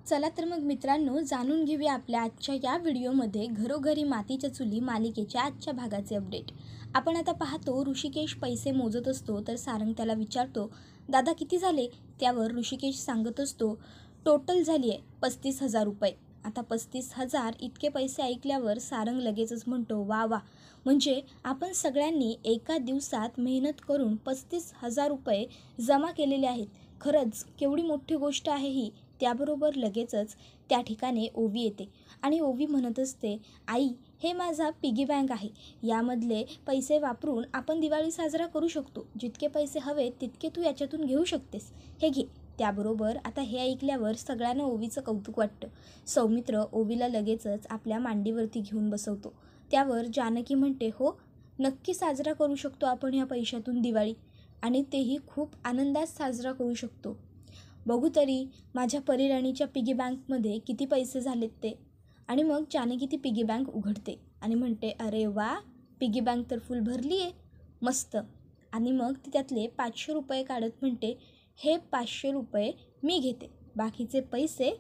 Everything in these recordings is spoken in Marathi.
चला तर मग मित्रांनो, जाणून घेऊया आपल्या आजच्या या व्हिडिओमध्ये घरोघरी मातीच्या चुली मालिकेच्या आजच्या भागाचे अपडेट. आपण आता पाहतो, ऋषिकेश पैसे मोजत असतो तर सारंग त्याला विचारतो, दादा किती झाले? त्यावर ऋषिकेश सांगत असतो, टोटल झाली आहे 35,000 रुपये. आता 35,000 इतके पैसे ऐकल्यावर सारंग लगेचच म्हणतो, वा वा, म्हणजे आपण सगळ्यांनी एका दिवसात मेहनत करून 35,000 रुपये जमा केलेले आहेत. खरंच केवढी मोठी गोष्ट आहे ही. त्याबरोबर लगेचच त्या ठिकाणी ओवी येते आणि ओवी म्हणत असते, आई, हे माझा पिगी बँक आहे. यामधले पैसे वापरून आपण दिवाळी साजरा करू शकतो. जितके पैसे हवे तितके तू याच्यातून घेऊ शकतेस. हे घे. त्याबरोबर आता हे ऐकल्यावर सगळ्यांना ओवीचं कौतुक वाटतं. सौमित्र ओवीला लगेचच आपल्या मांडीवरती घेऊन बसवतो. त्यावर जानकी म्हणते, हो, नक्की साजरा करू शकतो आपण या पैशातून दिवाळी, आणि तेही खूप आनंदात साजरा करू शकतो. बघू तरी माझ्या परिराणीच्या पिगी बँकमध्ये किती पैसे झालेत ते. आणि मग जानकी ती पिगी बँक उघडते आणि म्हणते, अरे वा, पिगी बँक तर फुल भरली आहे, मस्त. आणि मग ती त्यातले 500 रुपये काढत म्हणते, हे 500 रुपये मी घेते, बाकीचे पैसे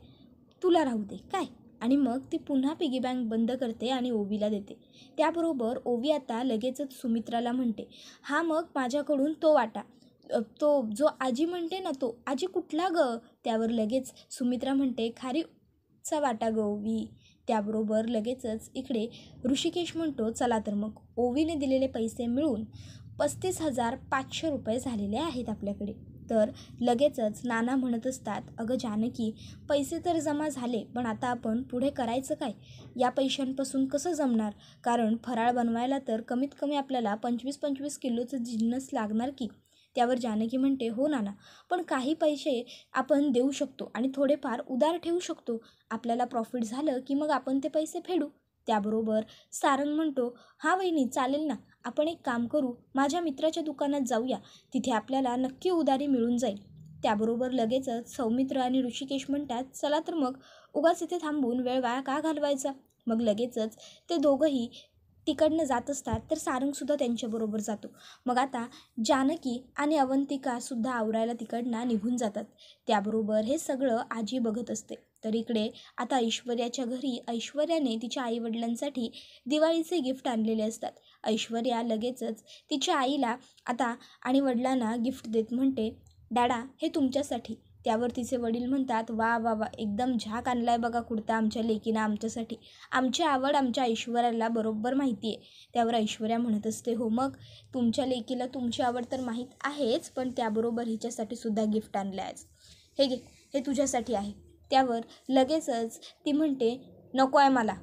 तुला राहू दे काय. आणि मग ती पुन्हा पिगी बँक बंद करते आणि ओवीला देते. त्याबरोबर ओवी आता लगेचच सुमित्राला म्हणते, हा मग माझ्याकडून तो वाटा, तो जो आजी म्हणते ना, तो आजी कुठला ग? त्यावर लगेच सुमित्रा म्हणते, खारीचा वाटा ग ओवी. त्याबरोबर लगेचच इकडे ऋषिकेश म्हणतो, चला तर मग ओवीने दिलेले पैसे मिळून 35,500 रुपये झालेले आहेत आपल्याकडे. तर लगेचच नाना म्हणत असतात, अगं जानकी, पैसे तर जमा झाले, पण आता आपण पुढे करायचं काय? या पैशांपासून कसं जमणार? कारण फराळ बनवायला तर कमीत कमी आपल्याला 25-25 किलोचं जिन्नस लागणार की. त्यावर जानकी म्हणते, हो नाना, पण काही पैसे आपण देऊ शकतो आणि थोडेफार उधार ठेवू शकतो. आपल्याला प्रॉफिट झालं की मग आपण ते पैसे फेडू. त्याबरोबर सारंग म्हणतो, हां वहिनी, चालेल ना, आपण एक काम करू, माझ्या मित्राच्या दुकानात जाऊया, तिथे आपल्याला नक्की उधारी मिळून जाईल. त्याबरोबर लगेचच सौमित्र आणि ऋषिकेश म्हणतात, चला तर मग, उगाच इथे थांबून वेळ वाया का घालवायचा. मग लगेचच ते दोघंही तिकडनं जात असतात तर सारंगसुद्धा त्यांच्याबरोबर जातो. मग आता जानकी आणि अवंतिकासुद्धा आवरायला तिकडनं निघून जातात. त्याबरोबर हे सगळं आजी बघत असते. तर इकडे आता ऐश्वर्याच्या घरी ऐश्वर्याने तिच्या आईवडिलांसाठी दिवाळीचे गिफ्ट आणलेले असतात. ऐश्वर्या लगेचच तिच्या आईला आता आणि वडिलांना गिफ्ट देत म्हणते, डॅडा, हे तुमच्यासाठी. त्यावर तिचे वडील म्हणतात, वा वा वा, एकदम झाक आणलाय बघा कुर्ता आमच्या लेकीनं आमच्यासाठी. आमची आवड आमच्या ऐश्वर्याला बरोबर माहिती आहे. त्यावर ऐश्वर्या म्हणत असते, हो मग, तुमच्या लेकीला तुमची आवड तर माहीत आहेच, पण त्याबरोबर हिच्यासाठी सुद्धा गिफ्ट आणलं आहेच. हे घे, हे तुझ्यासाठी आहे. त्यावर लगेचच ती म्हणते, नको आहे मला,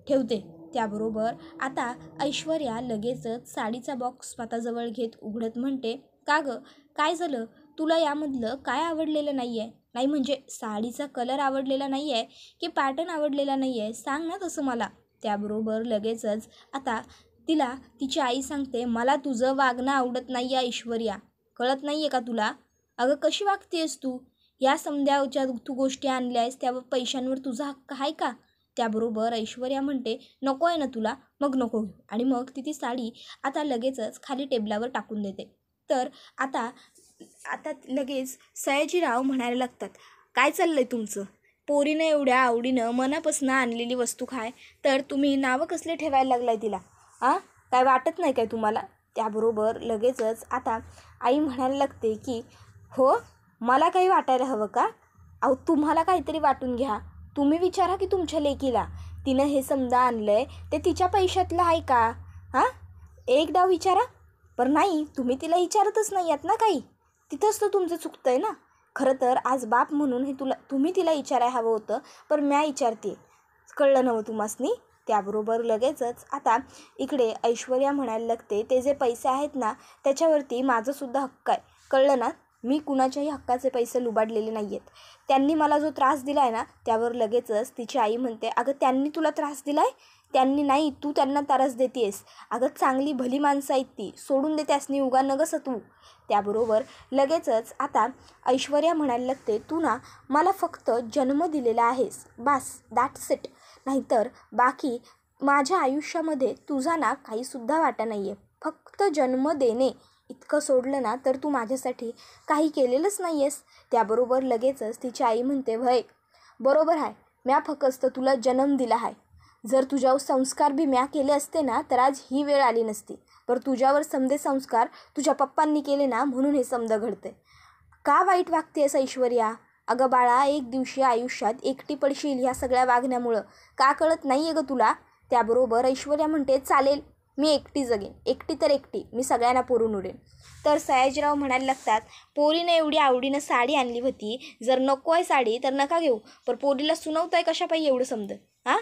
ठेवते. त्याबरोबर आता ऐश्वर्या लगेचच साडीचा बॉक्स स्वतःजवळ घेत उघडत म्हणते, का गं, काय झालं? तुला यामधलं काय आवडलेलं नाही आहे? नाही म्हणजे साडीचा कलर आवडलेला नाही आहे की पॅटर्न आवडलेला नाही आहे, सांग ना तसं मला. त्याबरोबर लगेचच आता तिला तिची आई सांगते, मला तुझं वागणं आवडत नाही आहे ऐश्वर्या, कळत नाही आहे का तुला? अगं कशी वागतेस तू? या समद्याच्या तू गोष्टी आणल्या आहेस, त्यावर पैशांवर तुझा हक्क आहे का? त्याबरोबर ऐश्वर्या म्हणते, नको आहे ना तुला, मग नको घेऊ. आणि मग ती साडी आता लगेचच खाली टेबलावर टाकून देते. तर आता आता लगेच सयाजीराव म्हणायला लागतात, काय चाललं आहे तुमचं? पोरीनं एवढ्या आवडीनं मनापासून आणलेली वस्तू काय, तर तुम्ही नावं कसले ठेवायला लागलाय तिला? काय वाटत नाही काय तुम्हाला? त्याबरोबर लगेचच आता आई म्हणायला लागते की, हो, मला काही वाटायला हवं का? अहो, तुम्हाला काहीतरी वाटून घ्या. तुम्ही विचारा की तुमच्या लेकीला, तिनं हे समजा आणलं आहे ते तिच्या पैशातलं आहे का? एकदा विचारा. पण नाही, तुम्ही तिला विचारतच नाही आहात ना काही. तिथंच तर तुमचं चुकतं आहे ना. खरं तर आज बाप म्हणून हे तुम्ही तिला विचारायला हवं होतं, पण म्या विचारते, कळलं नव्हतं तुम्हासनी. त्याबरोबर लगेचच आता इकडे ऐश्वर्या म्हणायला लागते, ते जे पैसे आहेत ना, त्याच्यावरती माझंसुद्धा हक्क आहे, कळलं ना. मी कुणाच्याही हक्काचे पैसे लुबाडलेले नाही आहेत. त्यांनी मला जो त्रास दिला आहे ना, त्यावर लगेचच तिची आई म्हणते, अगं त्यांनी तुला त्रास दिला आहे? त्यांनी नाही, तू त्यांना त्रास देतेस. अगं चांगली भली माणसं आहेत ती, सोडून दे त्यासनी, उगा नगस तू. त्याबरोबर लगेचच आता ऐश्वर्या म्हणायला लागते, तू ना मला फक्त जन्म दिलेला आहेस, बास, दॅट्स इट. नाहीतर बाकी माझ्या आयुष्यामध्ये तुझा ना काहीसुद्धा वाटा नाही आहे. फक्त जन्म देणे इतकं सोडलं ना तर तू माझ्यासाठी काही केलेलंच नाही आहेस. त्याबरोबर लगेचच तिची आई म्हणते, भय, बरोबर आहे, म्या फक्त तुला जन्म दिला आहे. जर तुझ्यावर संस्कार बी म्या केले असते ना तर आज ही वेळ आली नसती. पर तुझ्यावर समजे संस्कार तुझ्या पप्पांनी केले ना म्हणून हे समजा घडते. का वाईट वागतेस ऐश्वर्या? अगं बाळा, एक दिवशी आयुष्यात एकटी पडशील ह्या सगळ्या वागण्यामुळं. का कळत नाही आहे गं तुला? त्याबरोबर ऐश्वर्या म्हणते, चालेल मी एकटी जगेन, एकटी तर एकटी, मी सगळ्यांना पुरून उडेन. तर सयाजीराव म्हणायला लागतात, पोरीनं एवढी आवडीनं साडी आणली होती, जर नको आहे साडी तर नका घेऊ, पण पोरीला सुनवताय कशा पाहिजे एवढं समजत? हां,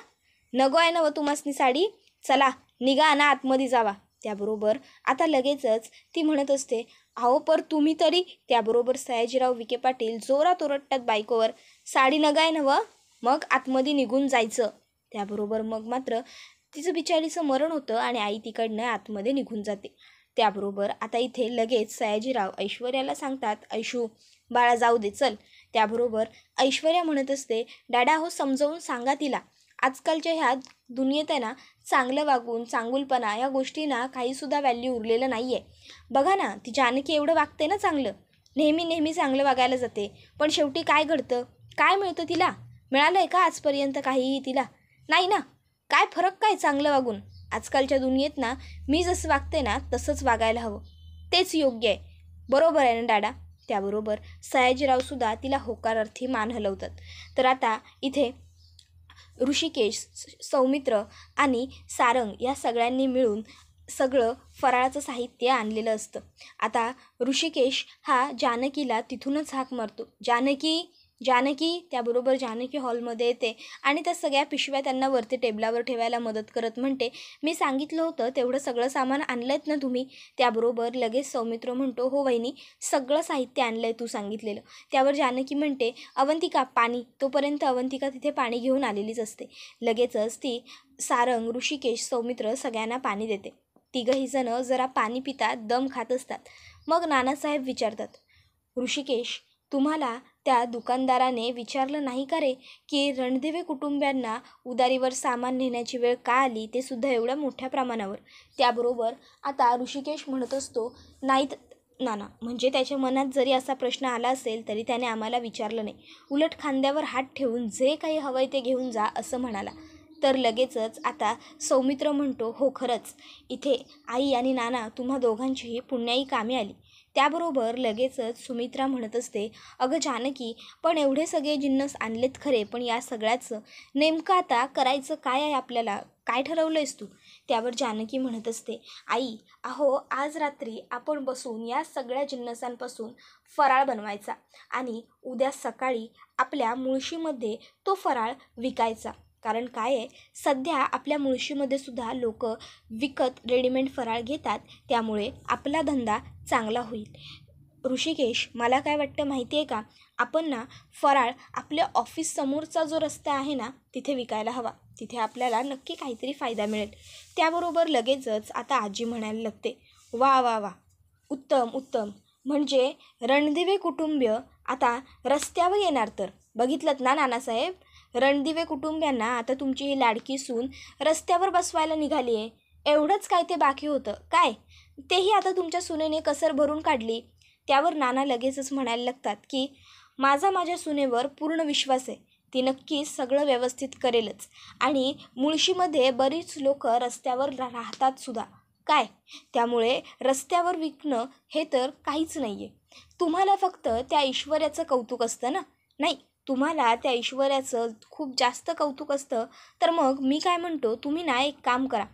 नको आहे ना व तुम्हासनी साडी? चला निघा ना आतमध्ये जावा. त्याबरोबर आता लगेचच ती म्हणत असते, अहो पर तुम्ही तरी. त्याबरोबर सयाजीराव विखे पाटील जोरात ओरडतात बायकोवर, साडी नगाय नवं, मग आतमध्ये निघून जायचं. त्याबरोबर मग मात्र तिचं बिचारीचं मरण होतं आणि आई तिकडनं आतमध्ये निघून जाते. त्याबरोबर आता इथे लगेच सयाजीराव ऐश्वर्याला सांगतात, ऐशू बाळा जाऊ दे चल. त्याबरोबर ऐश्वर्या म्हणत असते, डॅडा हो समजावून सांगा तिला, आजकालच्या ह्या दुनियेत आहे ना चांगलं वागून चांगुलपणा या गोष्टींना काहीसुद्धा व्हॅल्यू उरलेलं नाही आहे. बघा ना ती जानकी एवढं वागते ना चांगलं, नेहमी चांगलं वागायला जाते, पण शेवटी काय घडतं? काय मिळतं तिला? मिळालं आहे का आजपर्यंत काहीही तिला? नाही ना. काय फरक काय चांगलं वागून? आजकालच्या दुनियेत ना मी जसं वागते ना तसंच वागायला हवं, तेच योग्य आहे. बरोबर आहे ना दादा? त्याबरोबर सयाजीरावसुद्धा तिला होकारार्थी मान हलवतात. तर आता इथे ऋषिकेश, सौमित्र आणि सारंग या सगळ्यांनी मिळून सगळं फराळाचं साहित्य आणलेलं असतं. आता ऋषिकेश हा जानकीला तिथूनच हाक मारतो, जानकी जानकी. त्याबरोबर जानकी हॉलमध्ये येते आणि त्या सगळ्या पिशव्या त्यांना वरती टेबलावर ठेवायला मदत करत म्हणते, मी सांगितलं होतं तेवढं सगळं सामान आणलं आहेत ना तुम्ही? त्याबरोबर लगेच सौमित्र म्हणतो, हो वहिनी, सगळं साहित्य आणलं आहे तू सांगितलेलं. त्यावर जानकी म्हणते, अवंतिका पाणी. तोपर्यंत अवंतिका तिथे पाणी घेऊन आलेलीच असते. लगेचच ती सारंग, ऋषिकेश, सौमित्र सगळ्यांना पाणी देते. तिघंही जणं जरा पाणी पितात, दम खात असतात. मग नानासाहेब विचारतात, ऋषिकेश, तुम्हाला त्या दुकानदाराने विचारलं नाही का रे की रणदिवे कुटुंबियांना उधारीवर सामान नेण्याची वेळ का आली, ते सुद्धा एवढ्या मोठ्या प्रमाणावर? त्याबरोबर आता ऋषिकेश म्हणत असतो, नाहीत नाना, म्हणजे त्याच्या मनात जरी असा प्रश्न आला असेल तरी त्याने आम्हाला विचारलं नाही, उलट खांद्यावर हात ठेवून जे काही हवंय ते घेऊन जा असं म्हणाला. तर लगेचच आता सौमित्र म्हणतो, हो खरंच, इथे आई आणि नाना तुम्हा दोघांचीही पुण्याई कामी आली. त्याबरोबर लगेचच सुमित्रा म्हणत असते, अगं जानकी, पण एवढे सगळे जिन्नस आणलेत खरे, पण या सगळ्याचं नेमकं आता करायचं काय आहे आपल्याला? काय ठरवलं आहेस तू? त्यावर जानकी म्हणत असते, आई, अहो आज रात्री आपण बसून या सगळ्या जिन्नसांपासून फराळ बनवायचा आणि उद्या सकाळी आपल्या मुळशीमध्ये तो फराळ विकायचा. कारण काय आहे, सध्या आपल्या मुळशीमध्ये सुद्धा लोक विकत रेडीमेड फराळ घेतात, त्यामुळे आपला धंदा चांगला होईल. ऋषिकेश, मला काय वाटतं माहिती आहे का, आपण ना फराळ आपल्या ऑफिससमोरचा जो रस्ता आहे ना तिथे विकायला हवा. तिथे आपल्याला नक्की काहीतरी फायदा मिळेल. त्याबरोबर लगेचच आता आजी म्हणायला लागते, वा वा वा, उत्तम उत्तम. म्हणजे रणदिवे कुटुंबीय आता रस्त्यावर येणार. तर बघितलंत ना नानासाहेब, रणदिवे कुटुंबियांना आता तुमची ही लाडकी सून रस्त्यावर बसवायला निघाली आहे. एवढंच काय ते बाकी होतं काय? तेही आता तुमच्या सुनेने कसर भरून काढली. त्यावर नाना लगेचच म्हणायला लागतात की माझ्या सुनेवर पूर्ण विश्वास आहे, ती नक्कीच सगळं व्यवस्थित करेलच. आणि मुळशीमध्ये बरीच लोक रस्त्यावर राहतात सुद्धा काय, त्यामुळे रस्त्यावर विकणं हे तर काहीच नाही आहे. तुम्हाला फक्त त्या ऐश्वर्याचं कौतुक असतं ना? नाही, तुम्हाला त्या ऐश्वर्याचं खूप जास्त कौतुक असतं. तर मग मी काय म्हणतो, तुम्ही ना एक काम करा,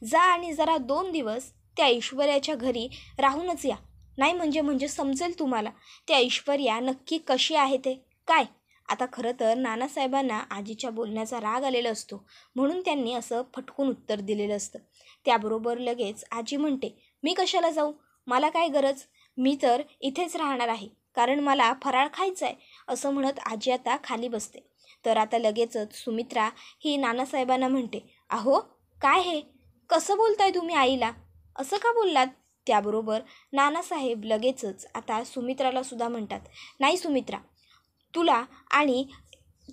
जा आणि जरा 2 दिवस त्या ऐश्वर्याच्या घरी राहूनच या. नाही म्हणजे समजेल तुम्हाला त्या ऐश्वर्या नक्की कशी आहे ते काय. आता खरं तर नानासाहेबांना आजीच्या बोलण्याचा राग आलेला असतो, म्हणून त्यांनी असं फटकून उत्तर दिलेलं असतं. त्याबरोबर लगेच आजी म्हणते, मी कशाला जाऊ, मला काय गरज, मी तर इथेच राहणार आहे, कारण मला फराळ खायचा आहे. असं म्हणत आजी आता खाली बसते. तर आता लगेचच सुमित्रा ही नानासाहेबांना म्हणते, अहो काय हे कसं बोलताय तुम्ही आईला, असं का बोललात? त्याबरोबर नानासाहेब लगेचच आता सुमित्राला सुद्धा म्हणतात, नाही सुमित्रा, तुला आणि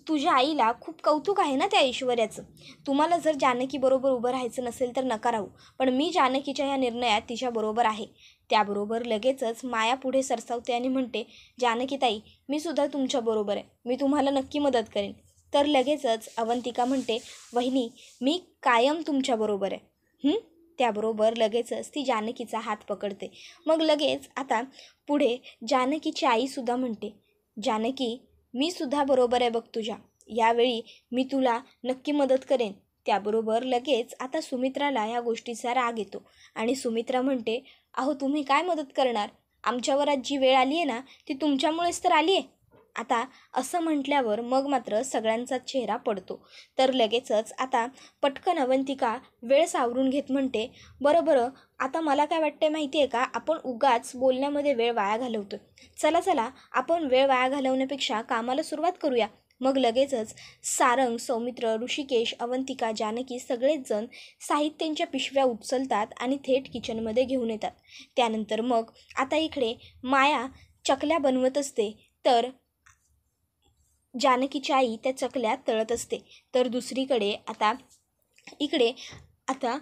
तुझ्या आईला खूप कौतुक आहे ना त्या ऐश्वर्याचं. तुम्हाला जर जानकीबरोबर उभं राहायचं नसेल तर नका राहू, पण मी जानकीच्या या निर्णयात तिच्याबरोबर आहे. त्याबरोबर लगेचच माया पुढे सरसावते आणि म्हणते, जानकीताई, मी सुद्धा तुमच्याबरोबर आहे, मी तुम्हाला नक्की मदत करेन. तर लगेचच अवंतिका म्हणते, वहिनी मी कायम तुमच्याबरोबर आहे. त्याबरोबर लगेचच ती जानकीचा हात पकडते. मग लगेच आता पुढे जानकीची आईसुद्धा म्हणते, जानकी मी सुद्धा बरोबर आहे बघ तुझ्या, यावेळी मी तुला नक्की मदत करेन. त्याबरोबर लगेच आता सुमित्राला या गोष्टीचा राग येतो आणि सुमित्रा म्हणते, अहो तुम्ही काय मदत करणार, आमच्यावर आज जी वेळ आली आहे ना ती तुमच्यामुळेच तर आली आहे. आता असं म्हटल्यावर मग मात्र सगळ्यांचा चेहरा पडतो. तर लगेचच आता पटकन अवंतिका वेळ सावरून घेत म्हणते, बरं आता मला काय वाटतंय माहिती आहे का, आपण उगाच बोलण्यामध्ये वेळ वाया घालवतो. चला आपण वेळ वाया घालवण्यापेक्षा कामाला सुरुवात करूया. मग लगेचच सारंग, सौमित्र, ऋषिकेश, अवंतिका, जानकी सगळेच जण साहित्यांच्या पिशव्या उचलतात आणि थेट किचनमध्ये घेऊन येतात. त्यानंतर मग आता इकडे माया चकल्या बनवत असते, तर जानकीची आई त्या चकल्या तळत असते. तर दुसरीकडे आता इकडे आता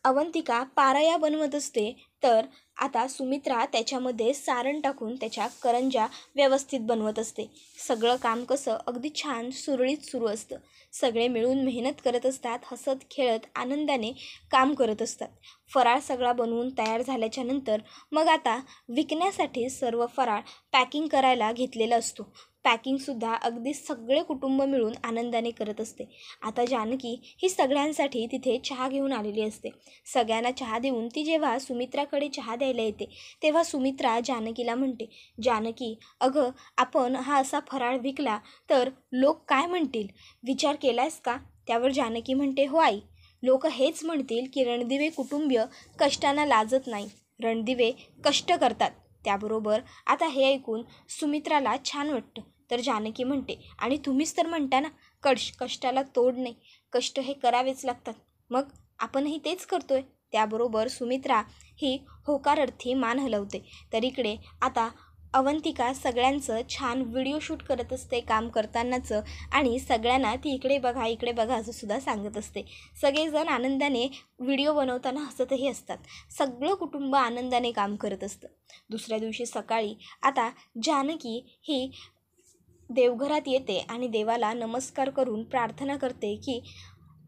अवंतिका पाराया बनवत असते, तर आता सुमित्रा त्याच्यामध्ये सारण टाकून त्याच्या करंज्या व्यवस्थित बनवत असते. सगळं काम कसं अगदी छान सुरळीत सुरू असतं. सगळे मिळून मेहनत करत असतात, हसत खेळत आनंदाने काम करत असतात. फराळ सगळा बनवून तयार झाल्याच्या नंतर मग आता विकण्यासाठी सर्व फराळ पॅकिंग करायला घेतलेला असतो. पॅकिंगसुद्धा अगदी सगळे कुटुंब मिळून आनंदाने करत असते. आता जानकी ही सगळ्यांसाठी तिथे चहा घेऊन आलेली असते. सगळ्यांना चहा देऊन ती जेव्हा सुमित्राकडे चहा द्यायला येते तेव्हा सुमित्रा जानकीला म्हणते, जानकी अगं आपण हा असा फराळ विकला तर लोक काय म्हणतील, विचार केलायस का? त्यावर जानकी म्हणते, हो आई, लोक हेच म्हणतील की रणदिवे कुटुंबीय कष्टांना लाजत नाही, रणदिवे कष्ट करतात. त्याबरोबर आता हे ऐकून सुमित्राला छान वाटतं. तर जानकी म्हणते, आणि तुम्हीच तर म्हणता ना कष्टाला तोड नाही, कष्ट हे करावेच लागतात, मग आपणही तेच करतोय. त्याबरोबर सुमित्रा ही होकारार्थी मान हलवते. तर इकडे आता अवंतिका सगळ्यांचं छान व्हिडिओ शूट करत असते काम करतानाचं, आणि सगळ्यांना ती इकडे बघा असं सुद्धा सांगत असते. सगळेजण आनंदाने व्हिडिओ बनवताना हसतही असतात. सगळं कुटुंब आनंदाने काम करत असतं. दुसऱ्या दिवशी सकाळी आता जानकी ही देवघरात येते आणि देवाला नमस्कार करून प्रार्थना करते की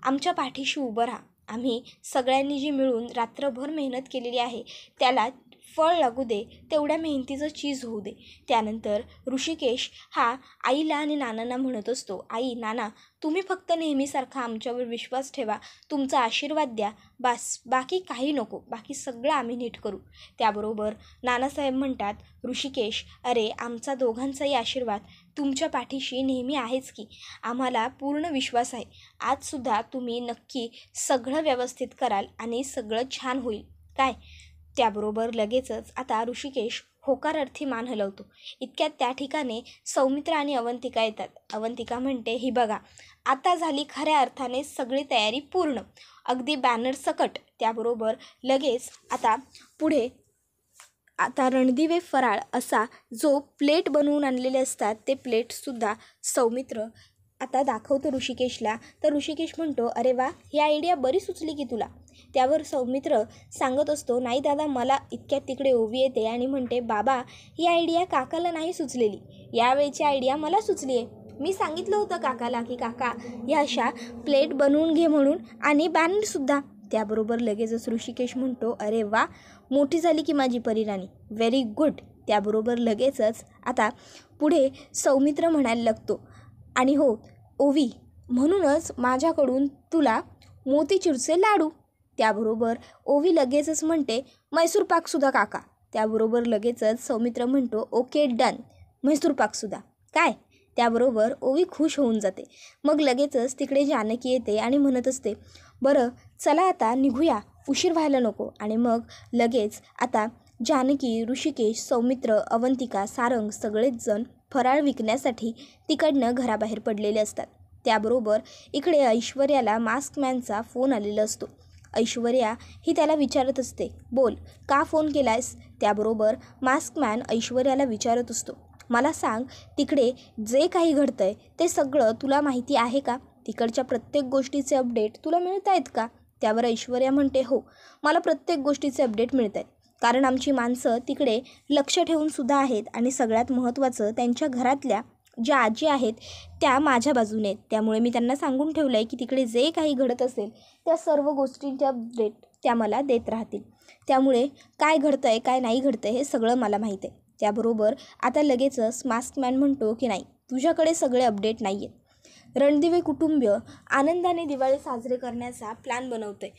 आमच्या पाठीशी उभं राहा, आम्ही सगळ्यांनी जी मिळून रात्रभर मेहनत केलेली आहे त्याला फळ लागू दे, तेवढ्या मेहनतीचं चीज होऊ दे. त्यानंतर ऋषिकेश हा आईला आणि नानांना म्हणत असतो, आई नाना तुम्ही फक्त नेहमीसारखा आमच्यावर विश्वास ठेवा, तुमचा आशीर्वाद द्या, बाकी काही नको, बाकी सगळं आम्ही नीट करू. त्याबरोबर नानासाहेब म्हणतात, ऋषिकेश अरे आमचा दोघांचाही आशीर्वाद तुमच्या पाठीशी नेहमी आहेच की, आम्हाला पूर्ण विश्वास आहे, आजसुद्धा तुम्ही नक्की सगळं व्यवस्थित कराल आणि सगळं छान होईल काय. त्याबरोबर लगेचच आता ऋषिकेश होकारार्थी मान हलवतो. इतक्यात त्या ठिकाणी सौमित्र आणि अवंतिका येतात. अवंतिका म्हणते, ही बघा आता झाली खऱ्या अर्थाने सगळी तयारी पूर्ण, अगदी बॅनर सकट. त्याबरोबर लगेच आता पुढे आता रणदिवे फराळ असा जो प्लेट बनवून आणलेले असतात ते प्लेटसुद्धा सौमित्र आता दाखवतो ऋषिकेशला. तर ऋषिकेश म्हणतो, अरे वा ही आयडिया बरी सुचली की तुला. त्यावर सौमित्र सांगत असतो, नाही दादा मला इतक्यात तिकडे ओवी येते आणि म्हणते, बाबा ही आयडिया काकाला नाही सुचलेली, यावेळची आयडिया मला सुचली आहे. मी सांगितलं होतं काकाला की काका या अशा प्लेट बनवून घे म्हणून, आणि बॅनरसुद्धा. त्याबरोबर लगेचच ऋषिकेश म्हणतो, अरे वा मोठी झाली की माझी परिराणी, व्हेरी गुड. त्याबरोबर लगेचच आता पुढे सौमित्र म्हणायला लागतो, आणि हो ओवी म्हणूनच माझ्याकडून तुला मोतीचूरचे लाडू. त्याबरोबर ओवी लगेचच म्हणते, मैसूर पाकसुद्धा काका. त्याबरोबर लगेचच सौमित्र म्हणतो, ओके डन, मैसूर पाकसुद्धा काय. त्याबरोबर ओवी खुश होऊन जाते. मग लगेचच तिकडे जानकी येते आणि म्हणत असते, बरं चला आता निघूया, उशीर व्हायला नको. आणि मग लगेच आता जानकी, ऋषिकेश, सौमित्र, अवंतिका, सारंग सगळेच जण फराळ विकण्यासाठी तिकडनं घराबाहेर पडलेले असतात. त्याबरोबर इकडे ऐश्वर्याला मास्कमॅनचा फोन आलेला असतो. ऐश्वर्या ही त्याला विचारत असते, बोल का फोन केलायस. त्याबरोबर मास्कमॅन ऐश्वर्याला विचारत असतो, मला सांग तिकडे जे काही घडतंय ते सगळं तुला माहिती आहे का, तिकडच्या प्रत्येक गोष्टीचे अपडेट तुला मिळत आहेत का. त्यावर ऐश्वर्या म्हणते, हो मला प्रत्येक गोष्टीचे अपडेट मिळत आहेत, कारण आमची माणसं तिकडे लक्ष ठेवून सुद्धा आहेत, आणि सगळ्यात महत्त्वाचं त्यांच्या घरातल्या ज्या आजी आहेत त्या माझ्या बाजूने आहेत, त्यामुळे मी त्यांना सांगून ठेवलं आहे की तिकडे जे काही घडत असेल त्या सर्व गोष्टींच्या अपडेट त्या मला देत राहतील. त्यामुळे काय घडतं आहे काय नाही घडतं आहे हे सगळं मला माहीत आहे. त्याबरोबर आता लगेचच मास्कमॅन म्हणतो की नाही, तुझ्याकडे सगळे अपडेट नाही आहेत. रणदिवे कुटुंबीय आनंदाने दिवाळी साजरे करण्याचा प्लॅन बनवतंय,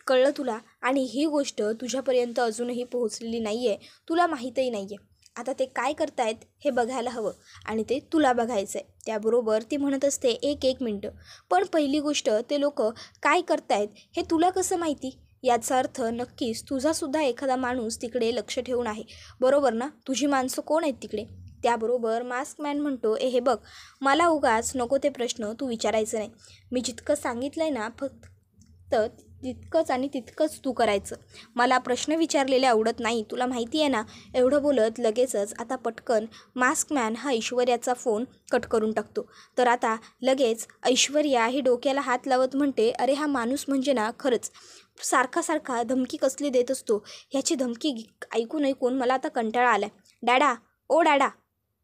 कळलं तुला? आणि ही गोष्ट तुझ्यापर्यंत अजूनही पोहोचलेली नाही आहे, तुला माहीतही नाही आहे. आता ते काय करतायत हे बघायला हवं आणि ते तुला बघायचं आहे. त्याबरोबर ती म्हणत असते, एक मिनटं, पण पहिली गोष्ट ते लोक काय करतायत हे तुला कसं माहिती? याचा अर्थ नक्कीच तुझासुद्धा एखादा माणूस तिकडे लक्ष ठेवून आहे, बरोबर ना? तुझी माणसं कोण आहेत तिकडे? त्याबरोबर मास्कमॅन म्हणतो, हे बघ, मला उगाच नको ते प्रश्न तू विचारायचं नाही. मी जितकं सांगितलं आहे ना फक्त तितकंच आणि तितकंच तू करायचं. मला प्रश्न विचारलेले आवडत नाही, तुला माहिती आहे ना. एवढं बोलत लगेचच आता पटकन मास्कमॅन हा ऐश्वर्याचा फोन कट करून टाकतो. तर आता लगेच ऐश्वर्या ही डोक्याला हात लावत म्हणते, अरे हा माणूस म्हणजे ना खरंच सारखा धमकी कसली देत असतो. ह्याची धमकी ऐकून ऐकून मला आता कंटाळा आला. डॅडा, ओ डॅडा,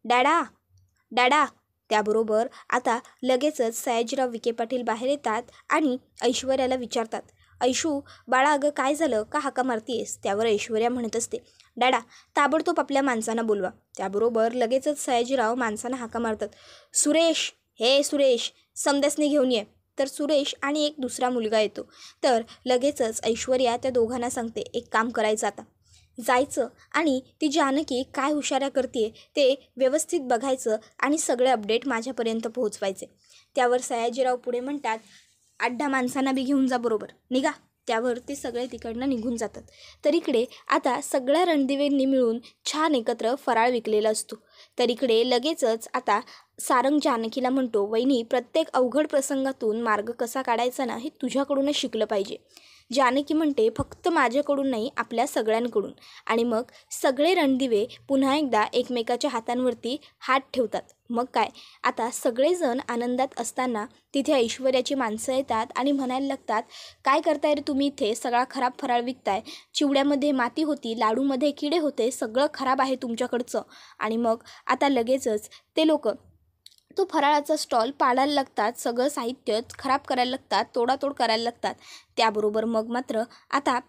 डॅडा, डॅडा. त्याबरोबर आता लगेचच सयाजीराव विखे पाटील बाहेर येतात आणि ऐश्वर्याला विचारतात, ऐशू बाळा, अगं काय झालं, का हाका मारतीयेस? त्यावर ऐश्वर्या म्हणत असते, डॅडा, ताबडतोब आपल्या माणसांना बोलवा. त्याबरोबर लगेचच सयाजीराव माणसांना हाका मारतात, सुरेश, हे सुरेश, समद्यासनी घेऊन ये. तर सुरेश आणि एक दुसरा मुलगा येतो. तर लगेचच ऐश्वर्या त्या दोघांना सांगते, एक काम करायचं, आता जायचं आणि ती जानकी काय हुशाऱ्या करते ते व्यवस्थित बघायचं आणि सगळे अपडेट माझ्यापर्यंत पोहोचवायचे. त्यावर सयाजीराव पुढे म्हणतात, 8-10 माणसांना बी घेऊन जा, बरोबर, निघा. त्यावर ते सगळे तिकडनं निघून जातात. तर इकडे आता सगळ्या रणदिवेंनी मिळून छान एकत्र फराळ विकलेला असतो. तर इकडे लगेचच आता सारंग जानकीला म्हणतो, वहिनी, प्रत्येक अवघड प्रसंगातून मार्ग कसा काढायचा ना हे तुझ्याकडूनच शिकलं पाहिजे. जानकी म्हणते, फक्त माझ्याकडून नाही, आपल्या सगळ्यांकडून. आणि मग सगळे रणदिवे पुन्हा एकदा एकमेकाच्या हातांवरती हात ठेवतात. मग काय, आता सगळेजण आनंदात असताना तिथे ऐश्वर्याची माणसं येतात आणि म्हणायला लागतात, काय करताय रे तुम्ही इथे, सगळा खराब फराळ विकताय, चिवड्यामध्ये माती होती, लाडूमध्ये किडे होते, सगळं खराब आहे तुमच्याकडचं. आणि मग आता लगेचच ते लोक तो फराळाचा स्टॉल पाडायला लागतात, सगळं साहित्य खराब करायला लागतात, तोडातोड करायला लागतात. त्याबरोबर मग मात्र आता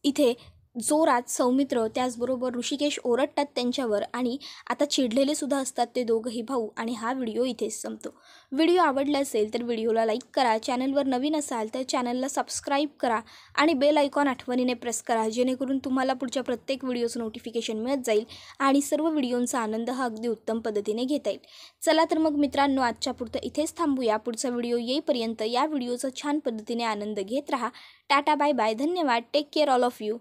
इथे जोरात सौमित्र त्याचबरोबर ऋषिकेश ओरडतात त्यांच्यावर आणि आता चिडलेले सुद्धा असतात ते दोघंही भाऊ. आणि हा व्हिडिओ इथेच संपतो. व्हिडिओ आवडला असेल तर व्हिडिओला लाईक करा, चॅनलवर नवीन असाल तर चॅनलला सबस्क्राईब करा आणि बेल आयकॉन आठवणीने प्रेस करा, जेणेकरून तुम्हाला पुढच्या प्रत्येक व्हिडिओचं नोटिफिकेशन मिळत जाईल आणि सर्व व्हिडिओंचा आनंद हा अगदी उत्तम पद्धतीने घेता येईल. चला तर मग मित्रांनो, आजच्या पुरतं इथेच थांबूया. पुढचा व्हिडिओ येईपर्यंत या व्हिडिओचा छान पद्धतीने आनंद घेत राहा. टाटा, बाय बाय, धन्यवाद, take care all of you.